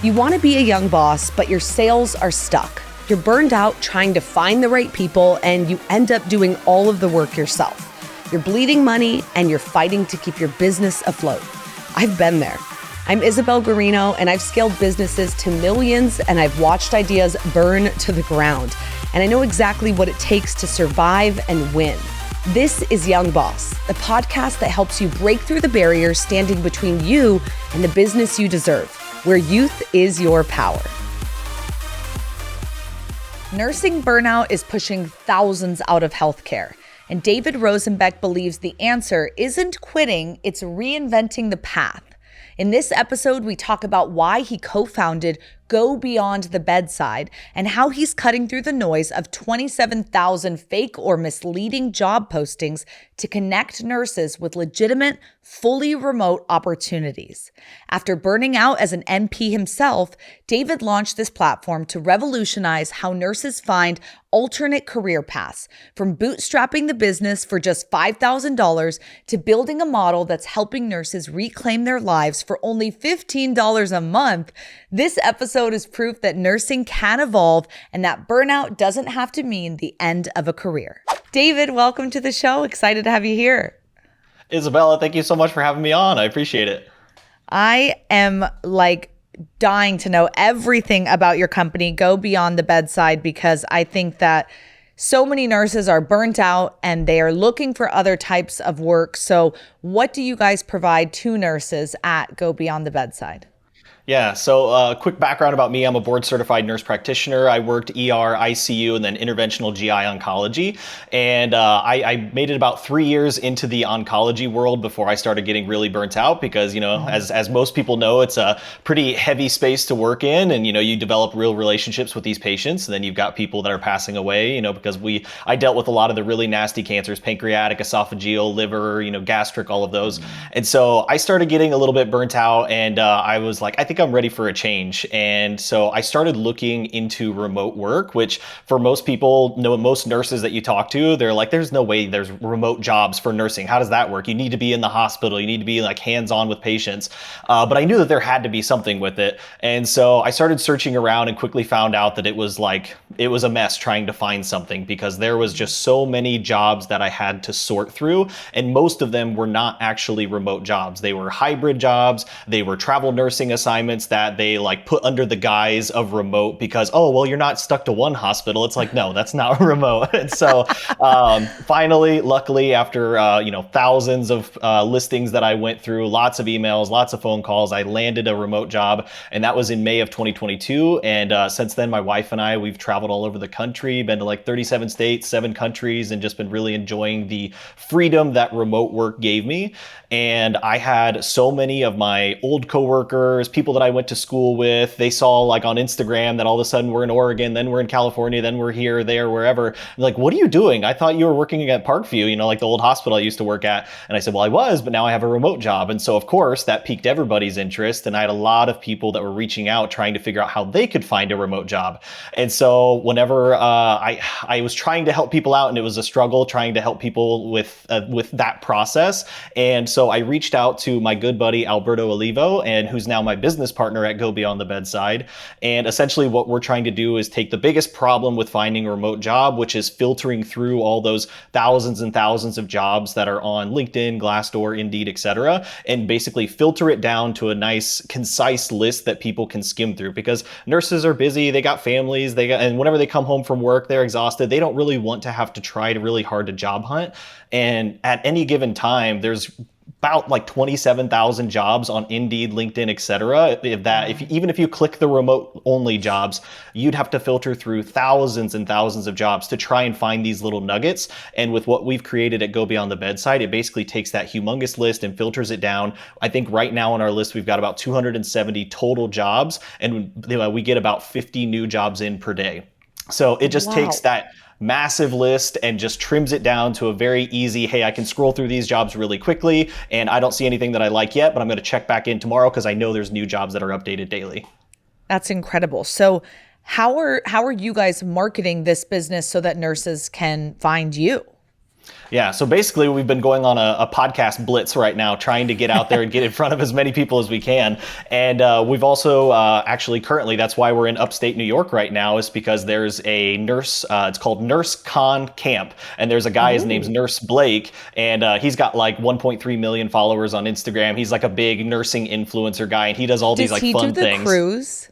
You want to be a young boss, but your sales are stuck. You're burned out trying to find the right people, and you end up doing all of the work yourself. You're bleeding money, and you're fighting to keep your business afloat. I've been there. I'm Isabel Guarino, and I've scaled businesses to millions, and I've watched ideas burn to the ground. And I know exactly what it takes to survive and win. This is Young Boss, the podcast that helps you break through the barriers standing between you and the business you deserve, where youth is your power. Nursing burnout is pushing thousands out of healthcare, and David Rosenbeck believes the answer isn't quitting, it's reinventing the path. In this episode, we talk about why he co-founded Go Beyond the Bedside and how he's cutting through the noise of 27,000 fake or misleading job postings to connect nurses with legitimate, fully remote opportunities. After burning out as an NP himself, David launched this platform to revolutionize how nurses find alternate career paths, from bootstrapping the business for just $5,000 to building a model that's helping nurses reclaim their lives for only $15 a month. This episode is proof that nursing can evolve and that burnout doesn't have to mean the end of a career. David, welcome to the show. Excited to have you here. Isabella, thank you so much for having me on. I appreciate it. I am dying to know everything about your company, Go Beyond the Bedside, because I think that so many nurses are burnt out and they are looking for other types of work. So what do you guys provide to nurses at Go Beyond the Bedside? Yeah, so quick background about me. I'm a board certified nurse practitioner. I worked ER, ICU, and then interventional GI oncology. And I made it about 3 years into the oncology world before I started getting really burnt out because, as most people know, it's a pretty heavy space to work in. And, you develop real relationships with these patients. And then you've got people that are passing away, because I dealt with a lot of the really nasty cancers, pancreatic, esophageal, liver, gastric, all of those. And so I started getting a little bit burnt out and I was like, I think I'm ready for a change. And so I started looking into remote work, which for most people, most nurses that you talk to, they're like, there's no way there's remote jobs for nursing. How does that work? You need to be in the hospital. You need to be hands-on with patients. But I knew that there had to be something with it. And so I started searching around and quickly found out that it was a mess trying to find something because there was just so many jobs that I had to sort through. And most of them were not actually remote jobs. They were hybrid jobs. They were travel nursing assignments that they put under the guise of remote because, you're not stuck to one hospital. It's no, that's not remote. And so finally, luckily, after thousands of listings that I went through, lots of emails, lots of phone calls, I landed a remote job. And that was in May of 2022. And since then, my wife and I, we've traveled all over the country, been to 37 states, 7 countries, and just been really enjoying the freedom that remote work gave me. And I had so many of my old coworkers, people that I went to school with, they saw on Instagram that all of a sudden we're in Oregon, then we're in California, then we're here, there, wherever. They're what are you doing? I thought you were working at Parkview, the old hospital I used to work at. And I said, well, I was, but now I have a remote job. And so of course that piqued everybody's interest. And I had a lot of people that were reaching out, trying to figure out how they could find a remote job. And so whenever I was trying to help people out, and it was a struggle trying to help people with that process. And so I reached out to my good buddy, Alberto Olivo, and who's now my business partner at Go Beyond the Bedside. And essentially what we're trying to do is take the biggest problem with finding a remote job, which is filtering through all those thousands and thousands of jobs that are on LinkedIn, Glassdoor, Indeed, etc., and basically filter it down to a nice, concise list that people can skim through because nurses are busy, they got families, and whenever they come home from work, they're exhausted. They don't really want to have to try really hard to job hunt. And at any given time, there's about 27,000 jobs on Indeed, LinkedIn, etc. Even if you click the remote only jobs, you'd have to filter through thousands and thousands of jobs to try and find these little nuggets. And with what we've created at Go Beyond the Bedside, it basically takes that humongous list and filters it down. I think right now on our list, we've got about 270 total jobs, and we get about 50 new jobs in per day. So it just takes that massive list and just trims it down to a very easy, hey, I can scroll through these jobs really quickly and I don't see anything that I like yet, but I'm going to check back in tomorrow because I know there's new jobs that are updated daily. That's incredible. So how are you guys marketing this business so that nurses can find you? Yeah, so basically we've been going on a podcast blitz right now, trying to get out there and get in front of as many people as we can. And we've also actually currently, that's why we're in upstate New York right now, is because there's a nurse, it's called Nurse Con Camp. And there's a guy, his name's Nurse Blake, and he's got like 1.3 million followers on Instagram. He's like a big nursing influencer guy, and he does all these like fun Does he do the things. cruise?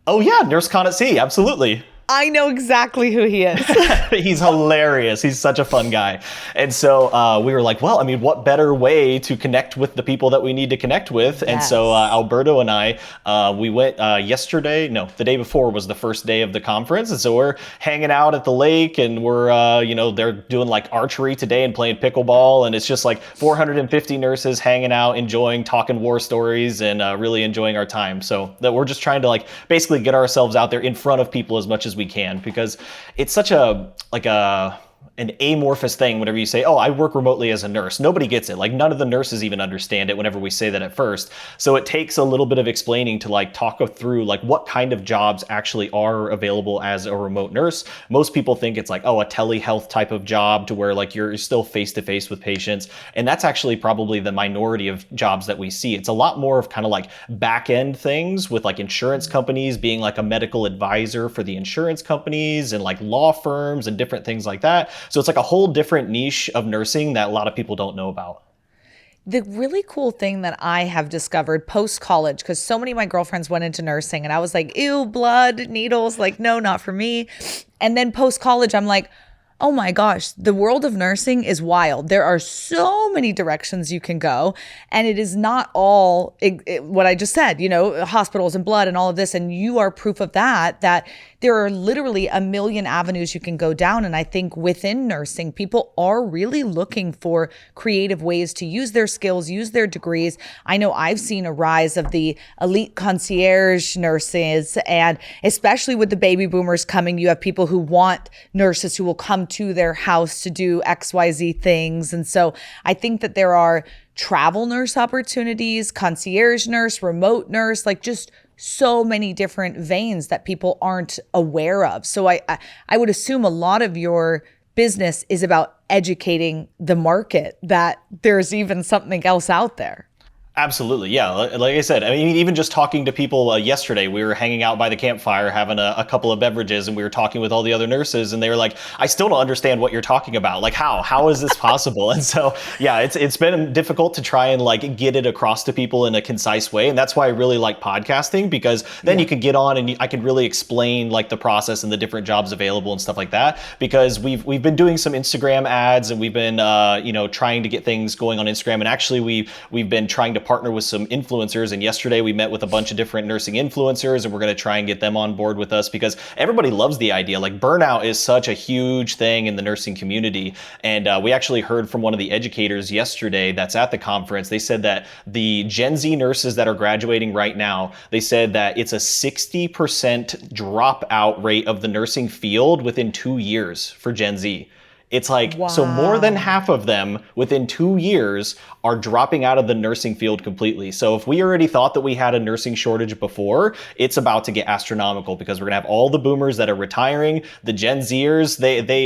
Oh yeah, Nurse Con at Sea, absolutely. I know exactly who he is. He's hilarious. He's such a fun guy. And so we were like, well, I mean, what better way to connect with the people that we need to connect with? And so Alberto and I, we went the day before was the first day of the conference. And so we're hanging out at the lake, and we're, they're doing like archery today and playing pickleball. And it's just like 450 nurses hanging out, enjoying, talking war stories, and really enjoying our time. So that we're just trying to like basically get ourselves out there in front of people as much as we can, because it's such an amorphous thing whenever you say, oh, I work remotely as a nurse. Nobody gets it. Like none of the nurses even understand it whenever we say that at first. So it takes a little bit of explaining to like talk through like what kind of jobs actually are available as a remote nurse. Most people think it's like, oh, a telehealth type of job to where like you're still face to face with patients. And that's actually probably the minority of jobs that we see. It's a lot more of kind of like back end things with like insurance companies being like a medical advisor for the insurance companies, and like law firms and different things like that. So it's like a whole different niche of nursing that a lot of people don't know about. The really cool thing that I have discovered post-college, because so many of my girlfriends went into nursing and I was like, ew, blood, needles, like, no, not for me. And then post-college, I'm like, oh my gosh, the world of nursing is wild. There are so many directions you can go, and it is not all what I just said, hospitals and blood and all of this. And you are proof of that there are literally a million avenues you can go down. And I think within nursing, people are really looking for creative ways to use their skills, use their degrees. I know I've seen a rise of the elite concierge nurses, and especially with the baby boomers coming, you have people who want nurses who will come to their house to do XYZ things. And so I think that there are travel nurse opportunities, concierge nurse, remote nurse, like just so many different veins that people aren't aware of. So I would assume a lot of your business is about educating the market that there's even something else out there. Absolutely. Yeah. Like I said, I mean, even just talking to people yesterday, we were hanging out by the campfire, having a couple of beverages, and we were talking with all the other nurses, and they were like, I still don't understand what you're talking about. Like, how is this possible? And so, yeah, it's been difficult to try and like get it across to people in a concise way. And that's why I really like podcasting, because then you can get on and I can really explain like the process and the different jobs available and stuff like that. Because we've been doing some Instagram ads, and we've been, trying to get things going on Instagram. And actually we've been trying to partner with some influencers, and yesterday we met with a bunch of different nursing influencers, and we're going to try and get them on board with us, because everybody loves the idea. Like burnout is such a huge thing in the nursing community. And we actually heard from one of the educators yesterday that's at the conference. They said that the Gen Z nurses that are graduating right now, they said that it's a 60% dropout rate of the nursing field within 2 years for Gen Z. It's like, wow. So more than half of them within 2 years are dropping out of the nursing field completely. So if we already thought that we had a nursing shortage before, it's about to get astronomical, because we're gonna have all the boomers that are retiring, the Gen Zers.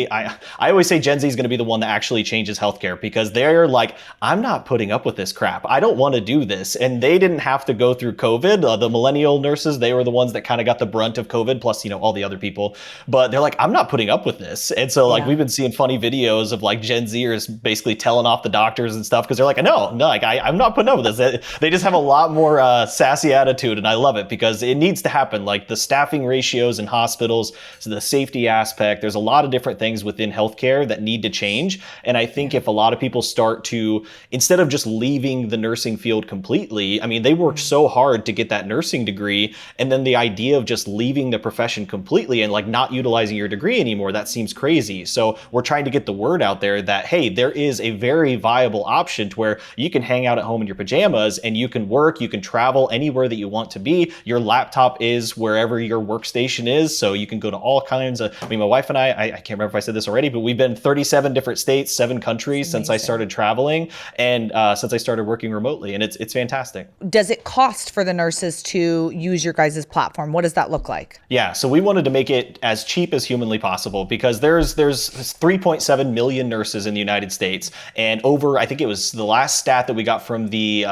I always say Gen Z is gonna be the one that actually changes healthcare, because they're like, I'm not putting up with this crap. I don't want to do this. And they didn't have to go through COVID. The millennial nurses, they were the ones that kind of got the brunt of COVID, plus, all the other people. But they're like, I'm not putting up with this. And so we've been seeing funny videos of like Gen Zers basically telling off the doctors and stuff, because they're like, no, like I'm not putting up with this. They just have a lot more sassy attitude, and I love it, because it needs to happen. Like the staffing ratios in hospitals, so the safety aspect, there's a lot of different things within healthcare that need to change. And I think if a lot of people start to, instead of just leaving the nursing field completely, I mean, they worked so hard to get that nursing degree, and then the idea of just leaving the profession completely and like not utilizing your degree anymore, that seems crazy. So we're trying to get the word out there that, hey, there is a very viable option to where you can hang out at home in your pajamas and you can work, you can travel anywhere that you want to be. Your laptop is wherever your workstation is. So you can go to all kinds of, my wife and I can't remember if I said this already, but we've been 37 different states, 7 countries since I started traveling, and since I started working remotely, and it's fantastic. Does it cost for the nurses to use your guys' platform? What does that look like? Yeah, so we wanted to make it as cheap as humanly possible, because there's 3.5 3.7 million nurses in the United States, and I think it was the last stat that we got from the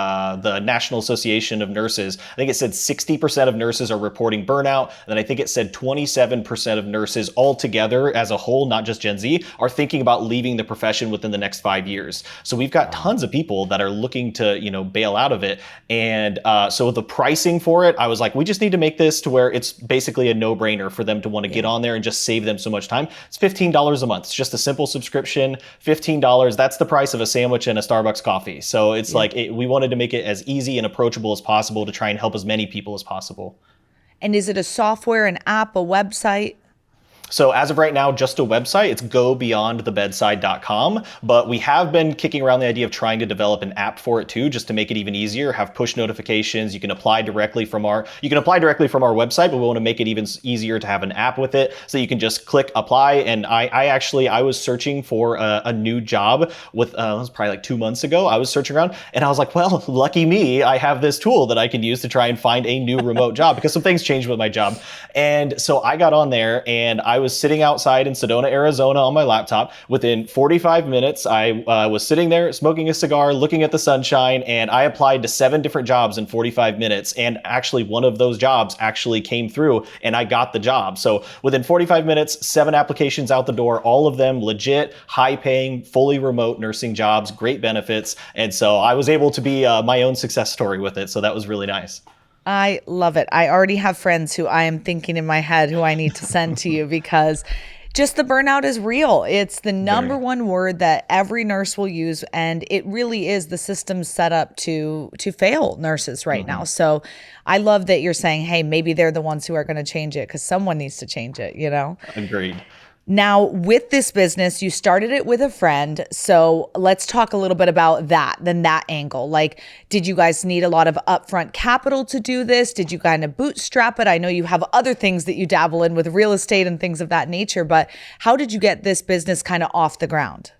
National Association of Nurses. I think it said 60% of nurses are reporting burnout, and then I think it said 27% of nurses altogether as a whole, not just Gen Z, are thinking about leaving the profession within the next 5 years. So we've got tons of people that are looking to, bail out of it. And so the pricing for it, I was like, we just need to make this to where it's basically a no-brainer for them to want to get on there and just save them so much time. It's $15 a month. It's just a simple subscription, $15. That's the price of a sandwich and a Starbucks coffee. So it's we wanted to make it as easy and approachable as possible to try and help as many people as possible. And is it a software, an app, a website? So as of right now, just a website. It's gobeyondthebedside.com, but we have been kicking around the idea of trying to develop an app for it too, just to make it even easier, have push notifications. You can apply directly from our website, but we want to make it even easier to have an app with it. So you can just click apply. And I was searching for a new job it was probably like 2 months ago. I was searching around and I was like, well, lucky me, I have this tool that I can use to try and find a new remote job because some things changed with my job. And so I got on there and I was sitting outside in Sedona, Arizona on my laptop. Within 45 minutes, I was sitting there smoking a cigar, looking at the sunshine, and I applied to 7 different jobs in 45 minutes. And actually, one of those jobs actually came through and I got the job. So within 45 minutes, 7 applications out the door, all of them legit, high paying, fully remote nursing jobs, great benefits. And so I was able to be my own success story with it. So that was really nice. I love it. I already have friends who I am thinking in my head who I need to send to you because just the burnout is real. It's the number one word that every nurse will use. And it really is the system set up to fail nurses right now. So I love that you're saying, hey, maybe they're the ones who are going to change it because someone needs to change it, Agreed. Now, with this business, you started it with a friend. So let's talk a little bit about that angle. Like, did you guys need a lot of upfront capital to do this? Did you kind of bootstrap it? I know you have other things that you dabble in with real estate and things of that nature, but how did you get this business kind of off the ground?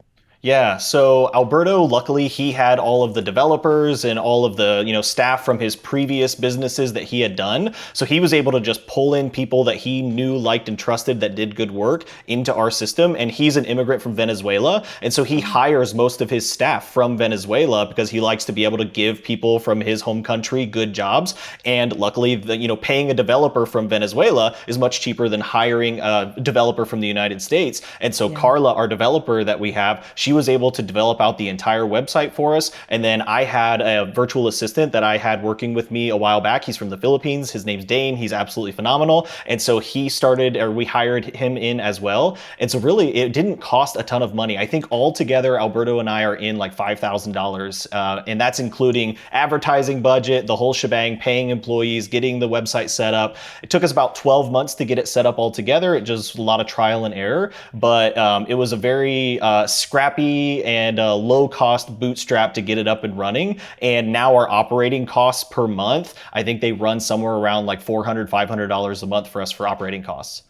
Yeah, so Alberto, luckily, he had all of the developers and all of the staff from his previous businesses that he had done. So he was able to just pull in people that he knew, liked, and trusted that did good work into our system. And he's an immigrant from Venezuela. And so he hires most of his staff from Venezuela because he likes to be able to give people from his home country good jobs. And luckily, paying a developer from Venezuela is much cheaper than hiring a developer from the United States. And so Carla, our developer that we have, she was able to develop out the entire website for us. And then I had a virtual assistant that I had working with me a while back. He's from the Philippines. His name's Dane. He's absolutely phenomenal. And so we hired him in as well. And so really it didn't cost a ton of money. I think altogether, Alberto and I are in like $5,000. And that's including advertising budget, the whole shebang, paying employees, getting the website set up. It took us about 12 months to get it set up altogether. It just a lot of trial and error, but it was a very scrappy and low cost bootstrap to get it up and running. And now our operating costs per month, I think they run somewhere around like $400, $500 a month for us for operating costs.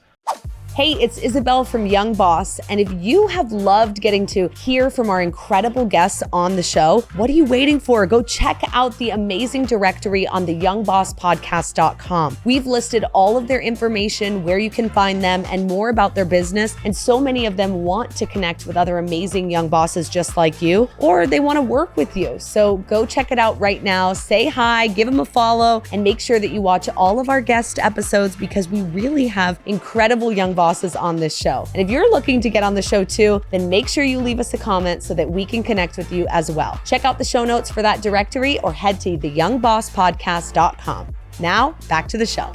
Hey, it's Isabel from Young Boss, and if you have loved getting to hear from our incredible guests on the show, what are you waiting for? Go check out the amazing directory on the youngbosspodcast.com. We've listed all of their information, where you can find them, and more about their business, and so many of them want to connect with other amazing young bosses just like you, or they want to work with you. So go check it out right now, say hi, give them a follow, and make sure that you watch all of our guest episodes because we really have incredible young bosses on this show. And if you're looking to get on the show too, then make sure you leave us a comment so that we can connect with you as well. Check out the show notes for that directory or head to theyoungbosspodcast.com. Now, back to the show.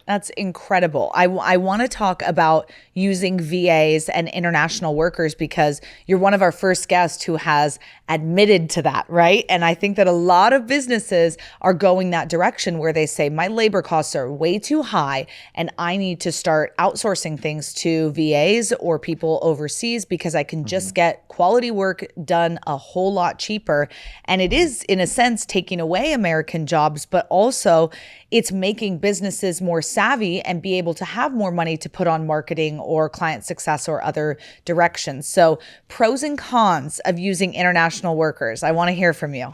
That's incredible. I want to talk about using VAs and international workers because you're one of our first guests who has admitted to that, right? And I think that a lot of businesses are going that direction where they say, my labor costs are way too high and I need to start outsourcing things to VAs or people overseas because I can just get quality work done a whole lot cheaper. And it is, in a sense, taking away American jobs, but also it's making businesses more savvy and be able to have more money to put on marketing or client success or other directions. So pros and cons of using international workers. I want to hear from you.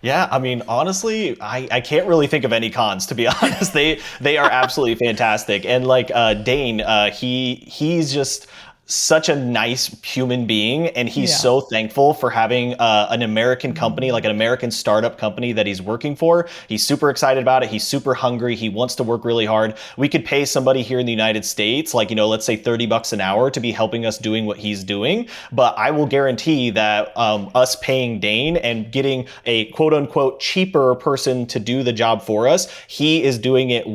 Yeah, I mean, honestly, I can't really think of any cons, to be honest. They are absolutely fantastic. And like Dane, he's just such a nice human being, and he's so thankful for having an American company, like an American startup company that he's working for. He's super excited about it. He's super hungry. He wants to work really hard. We could pay somebody here in the United States, like, let's say $30 an hour to be helping us doing what he's doing. But I will guarantee that us paying Dane and getting a quote unquote cheaper person to do the job for us, he is doing it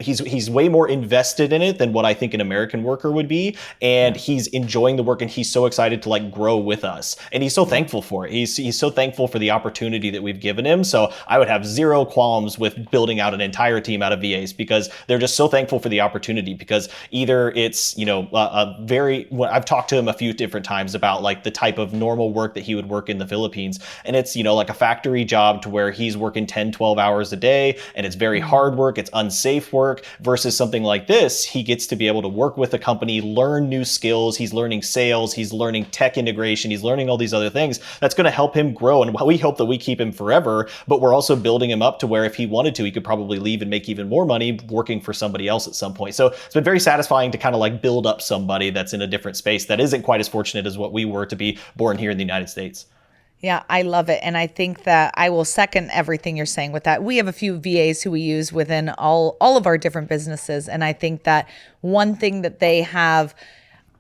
he's way more invested in it than what I think an American worker would be. And he's enjoying the work, and he's so excited to like grow with us, and he's so thankful for it. He's so thankful for the opportunity that we've given him. So I would have zero qualms with building out an entire team out of VAs, because they're just so thankful for the opportunity. Because either it's I've talked to him a few different times about like the type of normal work that he would work in the Philippines, and it's like a factory job to where he's working 10-12 hours a day, and it's very hard work, it's unsafe work, versus something like this. He gets to be able to work with a company, learn new skills. He's learning sales, he's learning tech integration, he's learning all these other things that's going to help him grow. And we hope that we keep him forever, but we're also building him up to where if he wanted to, he could probably leave and make even more money working for somebody else at some point. So it's been very satisfying to kind of like build up somebody that's in a different space that isn't quite as fortunate as what we were to be born here in the United States. Yeah, I love it. And I think that I will second everything you're saying with that. We have a few VAs who we use within all of our different businesses. And I think that one thing that they have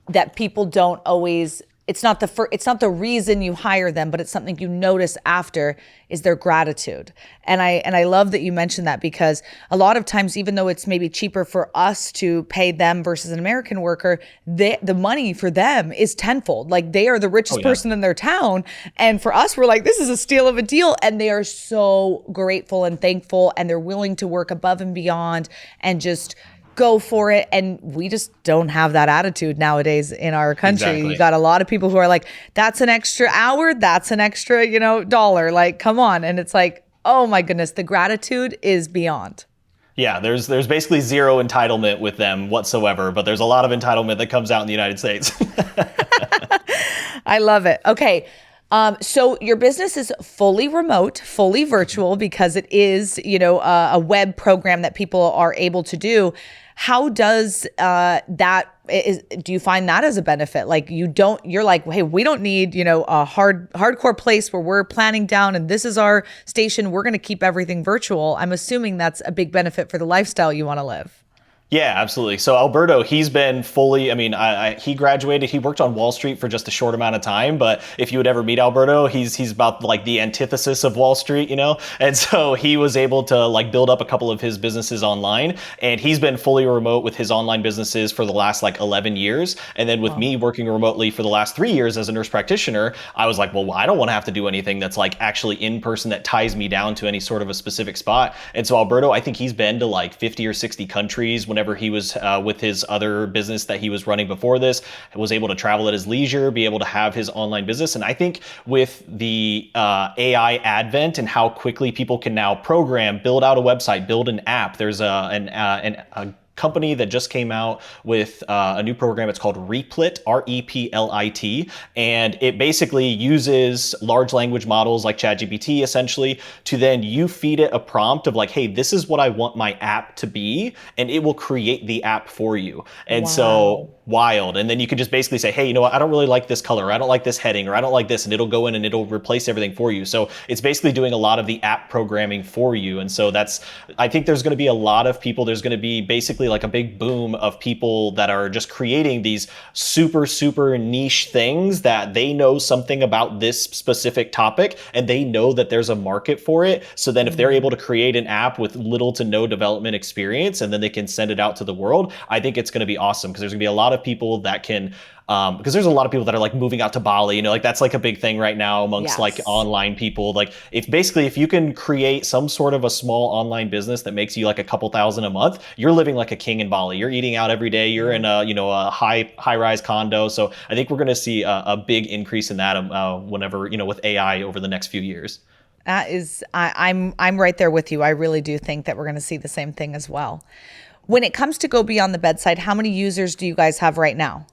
that people don't always, it's not the reason you hire them, but it's something you notice after, is their gratitude. And I love that you mentioned that, because a lot of times, even though it's maybe cheaper for us to pay them versus an American worker, the money for them is tenfold. Like, they are the richest person in their town. And for us, we're like, this is a steal of a deal. And they are so grateful and thankful, and they're willing to work above and beyond and just go for it. And we just don't have that attitude nowadays in our country. Exactly. You got a lot of people who are like, that's an extra hour, that's an extra, dollar. Like, come on. And it's like, oh my goodness, the gratitude is beyond. Yeah, there's basically zero entitlement with them whatsoever, but there's a lot of entitlement that comes out in the United States. I love it. Okay. So your business is fully remote, fully virtual, because it is, a web program that people are able to do. How does do you find that as a benefit? Like, you're like, hey, we don't need, a hardcore place where we're planning down and this is our station. We're going to keep everything virtual. I'm assuming that's a big benefit for the lifestyle you want to live. Yeah, absolutely. So Alberto, he's been fully, he graduated, he worked on Wall Street for just a short amount of time, but if you would ever meet Alberto, he's about like the antithesis of Wall Street, And so he was able to like build up a couple of his businesses online, and he's been fully remote with his online businesses for the last like 11 years. And then with me working remotely for the last 3 years as a nurse practitioner, I was like, well, I don't want to have to do anything that's like actually in person that ties me down to any sort of a specific spot. And so Alberto, I think he's been to like 50 or 60 countries whenever he was with his other business that he was running before this, was able to travel at his leisure, be able to have his online business. And I think with the AI advent and how quickly people can now program, build out a website, build an app, there's a company that just came out with a new program. It's called Replit, R-E-P-L-I-T, and it basically uses large language models like ChatGPT essentially to then you feed it a prompt of like, hey, this is what I want my app to be, and it will create the app for you. And so wild. And then you can just basically say, hey, I don't really like this color, or I don't like this heading, or I don't like this, and it'll go in and it'll replace everything for you. So it's basically doing a lot of the app programming for you. And so I think there's going to be a lot of people, there's going to be basically like a big boom of people that are just creating these super, super niche things that they know something about this specific topic, and they know that there's a market for it. So then if they're able to create an app with little to no development experience, and then they can send it out to the world, I think it's going to be awesome, because there's going to be a lot of people that can because there's a lot of people that are like moving out to Bali, like that's like a big thing right now amongst like online people. Like if you can create some sort of a small online business that makes you like a couple thousand a month, you're living like a king in Bali. You're eating out every day. You're in a high-rise condo. So I think we're going to see a big increase in that whenever, with AI over the next few years. That is, I'm right there with you. I really do think that we're going to see the same thing as well. When it comes to Go Beyond the Bedside, how many users do you guys have right now?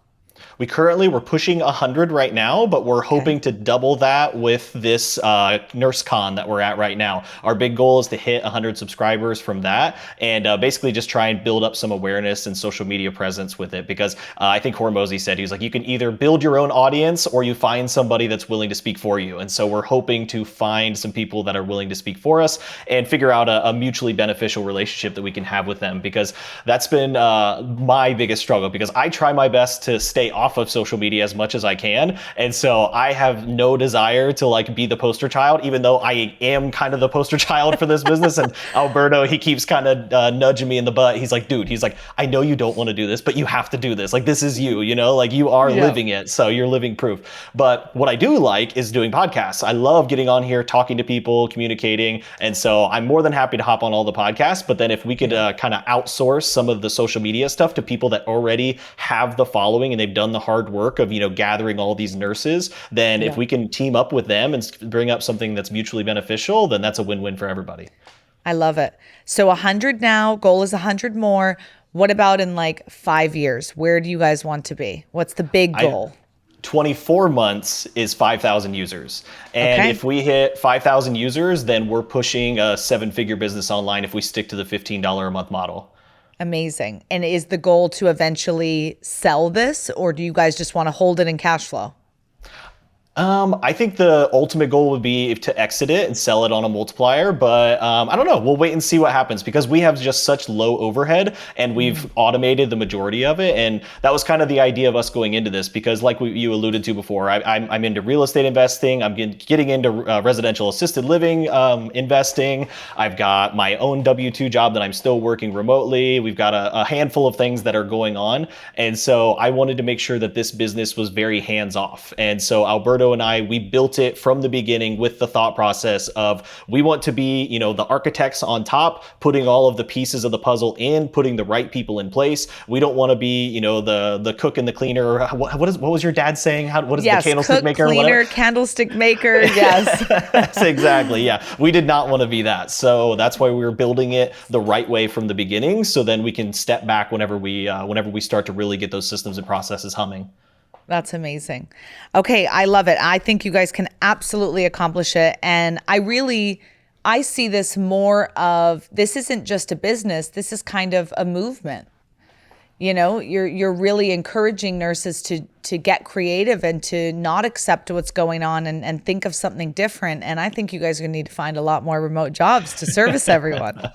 We're pushing 100 right now, but we're hoping to double that with this NurseCon that we're at right now. Our big goal is to hit 100 subscribers from that, and basically just try and build up some awareness and social media presence with it. Because I think Hormozy said, he was like, you can either build your own audience or you find somebody that's willing to speak for you. And so we're hoping to find some people that are willing to speak for us and figure out a mutually beneficial relationship that we can have with them. Because that's been my biggest struggle, because I try my best to stay off of social media as much as I can. And so I have no desire to like be the poster child, even though I am kind of the poster child for this business. And Alberto, he keeps kind of nudging me in the butt. He's like, dude, he's like, I know you don't want to do this, but you have to do this. Like, this is you, like you are living it. So you're living proof. But what I do like is doing podcasts. I love getting on here, talking to people, communicating. And so I'm more than happy to hop on all the podcasts. But then if we could kind of outsource some of the social media stuff to people that already have the following and they've done the hard work of, gathering all these nurses, then if we can team up with them and bring up something that's mutually beneficial, then that's a win-win for everybody. I love it. So 100 now, goal is 100 more. What about in like 5 years? Where do you guys want to be? What's the big goal? 24 months is 5,000 users. And if we hit 5,000 users, then we're pushing a 7-figure business online if we stick to the $15 a month model. Amazing. And is the goal to eventually sell this, or do you guys just want to hold it in cash flow? I think the ultimate goal would be to exit it and sell it on a multiplier, but I don't know. We'll wait and see what happens, because we have just such low overhead and we've automated the majority of it. And that was kind of the idea of us going into this, because like you alluded to before, I'm into real estate investing. I'm getting into residential assisted living investing. I've got my own W-2 job that I'm still working remotely. We've got a handful of things that are going on. And so I wanted to make sure that this business was very hands-off. And so Alberto and I, we built it from the beginning with the thought process of, we want to be, the architects on top, putting all of the pieces of the puzzle in, putting the right people in place. We don't want to be, the cook and the cleaner. What was your dad saying? What is the candlestick cook, maker? Cleaner, candlestick maker. Yes. That's exactly. Yeah. We did not want to be that. So that's why we were building it the right way from the beginning. So then we can step back whenever we start to really get those systems and processes humming. That's amazing. Okay, I love it. I think you guys can absolutely accomplish it. And I see this more of, this isn't just a business, this is kind of a movement. You're really encouraging nurses to get creative and to not accept what's going on and think of something different. And I think you guys are going to need to find a lot more remote jobs to service everyone.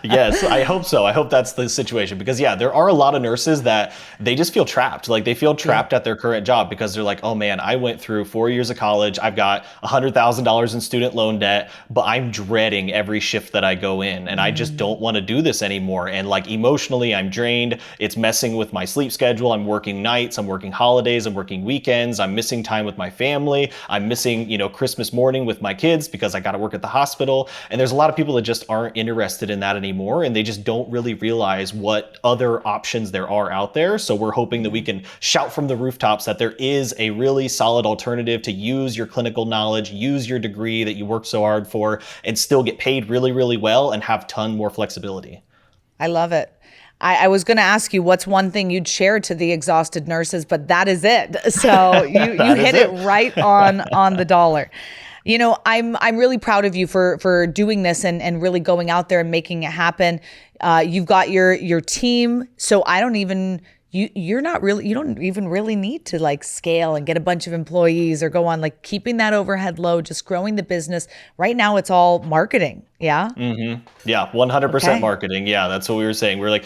Yes, I hope so. I hope that's the situation, because there are a lot of nurses that they just feel trapped. Like, they feel trapped at their current job because they're like, oh man, I went through 4 years of college. I've got $100,000 in student loan debt, but I'm dreading every shift that I go in, and I just don't want to do this anymore. And like, emotionally, I'm drained. It's messing with my sleep schedule. I'm working nights, I'm working holidays, I'm working weekends. I'm missing time with my family. I'm missing, Christmas morning with my kids because I got to work at the hospital. And there's a lot of people that just aren't interested in that anymore, and they just don't really realize what other options there are out there. So we're hoping that we can shout from the rooftops that there is a really solid alternative to use your clinical knowledge, use your degree that you worked so hard for, and still get paid really, really well and have ton more flexibility. I love it. I was going to ask you what's one thing you'd share to the exhausted nurses, but that is it. So you hit it right on the dollar. I'm really proud of you for doing this and really going out there and making it happen. You've got your team, so you don't even really need to like scale and get a bunch of employees or go on, like keeping that overhead low, just growing the business. Right now it's all marketing. Yeah. Mm-hmm. Yeah. 100% marketing. Yeah. That's what we were saying. We're like,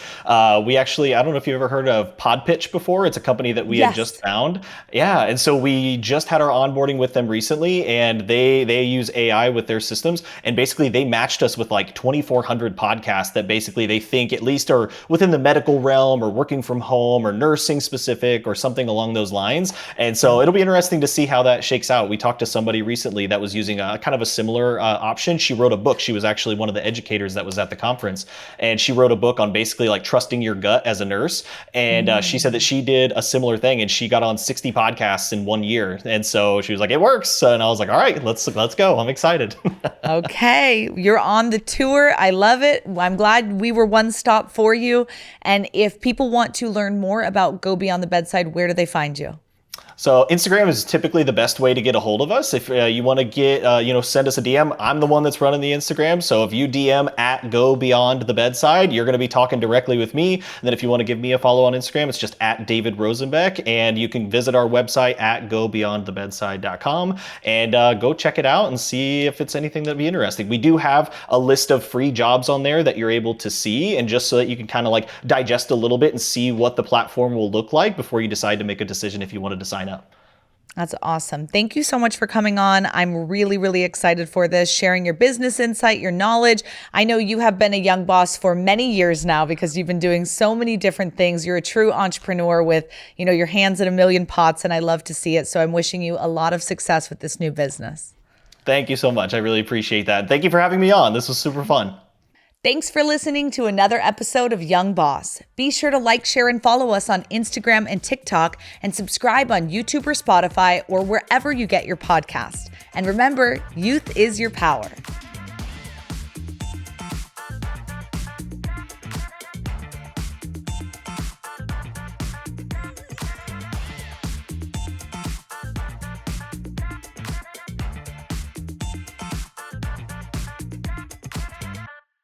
we actually, I don't know if you've ever heard of Podpitch before. It's a company that we had just found. Yeah. And so we just had our onboarding with them recently, and they use AI with their systems. And basically they matched us with like 2,400 podcasts that basically they think at least are within the medical realm or working from home or nursing specific or something along those lines. And so it'll be interesting to see how that shakes out. We talked to somebody recently that was using a kind of a similar option. She wrote a book. She was actually one of the educators that was at the conference, and she wrote a book on basically like trusting your gut as a nurse. And she said that she did a similar thing, and she got on 60 podcasts in 1 year. And so she was like, it works. And I was like, all right, let's go. I'm excited. Okay, you're on the tour. I love it. I'm glad we were one stop for you. And if people want to learn more about Go Beyond the Bedside, where do they find you? So Instagram is typically the best way to get a hold of us. If you want to get, send us a DM. I'm the one that's running the Instagram. So if you DM at Go Beyond the Bedside, you're going to be talking directly with me. And then if you want to give me a follow on Instagram, it's just at David Rosenbeck. And you can visit our website at gobeyondthebedside.com and go check it out and see if it's anything that'd be interesting. We do have a list of free jobs on there that you're able to see, and just so that you can kind of like digest a little bit and see what the platform will look like before you decide to make a decision if you wanted to sign up. That's awesome. Thank you so much for coming on. I'm really, really excited for this, sharing your business insight, your knowledge. I know you have been a young boss for many years now because you've been doing so many different things. You're a true entrepreneur with, your hands in a million pots, and I love to see it. So I'm wishing you a lot of success with this new business. Thank you so much. I really appreciate that. Thank you for having me on. This was super fun. Thanks for listening to another episode of Young Boss. Be sure to like, share, and follow us on Instagram and TikTok, and subscribe on YouTube or Spotify or wherever you get your podcast. And remember, youth is your power.